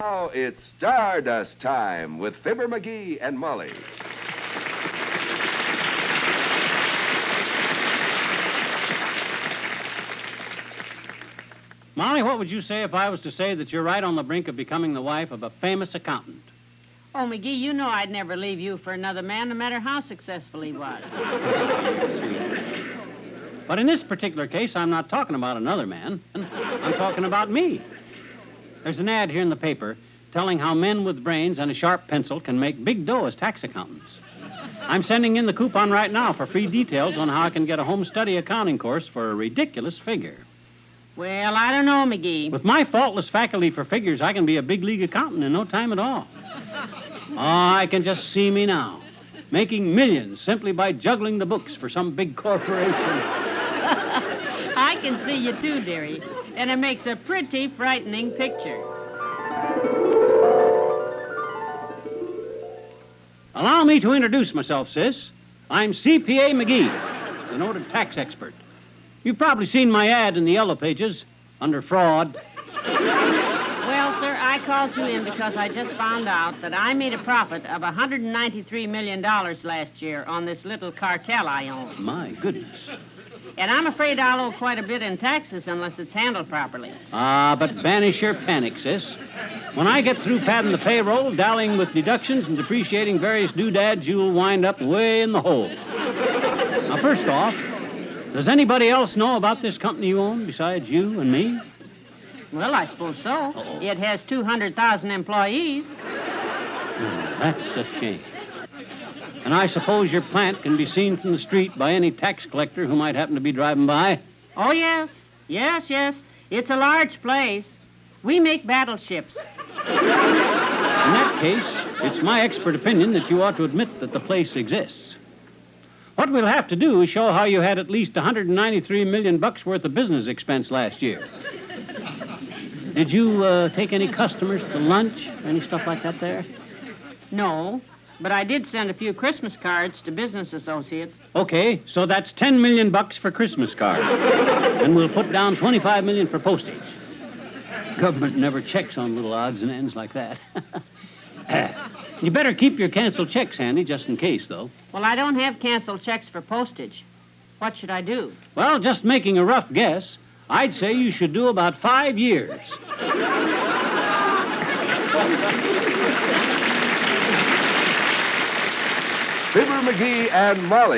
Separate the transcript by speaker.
Speaker 1: Now it's Stardust Time with Fibber McGee and Molly.
Speaker 2: Molly, what would you say if I was to say that you're right on the brink of becoming the wife of a famous accountant?
Speaker 3: Oh, McGee, you know I'd never leave you for another man, no matter how successful he was.
Speaker 2: But in this particular case, I'm not talking about another man. I'm talking about me. There's an ad here in the paper telling how men with brains and a sharp pencil can make big dough as tax accountants. I'm sending in the coupon right now for free details on how I can get a home study accounting course for a ridiculous figure.
Speaker 3: Well, I don't know, McGee.
Speaker 2: With my faultless faculty for figures, I can be a big league accountant in no time at all. Oh, I can just see me now, making millions simply by juggling the books for some big corporation.
Speaker 3: I can see you too, dearie, and it makes a pretty frightening picture.
Speaker 2: Allow me to introduce myself, sis. I'm CPA McGee, the noted tax expert. You've probably seen my ad in the yellow pages under fraud.
Speaker 3: Well, sir, I called you in because I just found out that I made a profit of $193 million last year on this little cartel I own.
Speaker 2: My goodness.
Speaker 3: And I'm afraid I'll owe quite a bit in taxes unless it's handled properly.
Speaker 2: But banish your panic, sis. When I get through padding the payroll, dallying with deductions, and depreciating various doodads, you'll wind up way in the hole. Now, first off, does anybody else know about this company you own besides you and me?
Speaker 3: Well, I suppose so.
Speaker 2: Uh-oh.
Speaker 3: It has 200,000 employees.
Speaker 2: That's a shame. And I suppose your plant can be seen from the street by any tax collector who might happen to be driving by?
Speaker 3: Oh, yes. Yes. It's a large place. We make battleships.
Speaker 2: In that case, it's my expert opinion that you ought to admit that the place exists. What we'll have to do is show how you had at least $193 million worth of business expense last year. Did you take any customers to lunch? Any stuff like that there?
Speaker 3: No, but I did send a few Christmas cards to business associates.
Speaker 2: Okay, so that's $10 million for Christmas cards. And we'll put down $25 million for postage. Government never checks on little odds and ends like that. You better keep your canceled checks handy, just in case, though.
Speaker 3: Well, I don't have canceled checks for postage. What should I do?
Speaker 2: Well, just making a rough guess, I'd say you should do about 5 years.
Speaker 1: Fibber McGee and Molly.